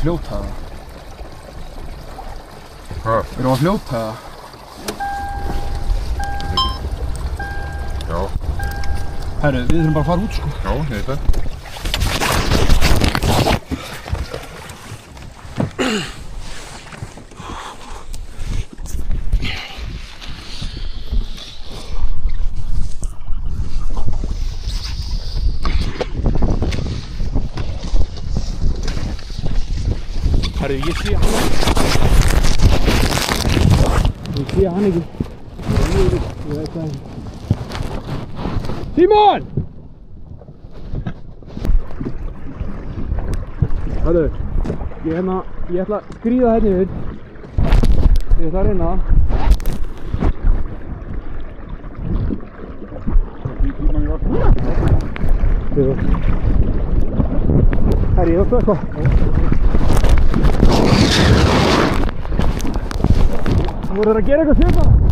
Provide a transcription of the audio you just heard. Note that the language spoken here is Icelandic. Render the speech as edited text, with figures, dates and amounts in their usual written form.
fljóta það? Hvað? Erum við að fljóta það? Já. Herru, við þurfum bara að fara út sko. Já, ég veit það. Herru, ég sé hann ekki. Ég sé hann ekki. Ég veit það ekki. Símon! Herru, ég ætla að skríða hérna yfir. Ég ætla að reyna það. Herru, ég ætla að eitthvað. Voru þeir að gera eitthvað svipað?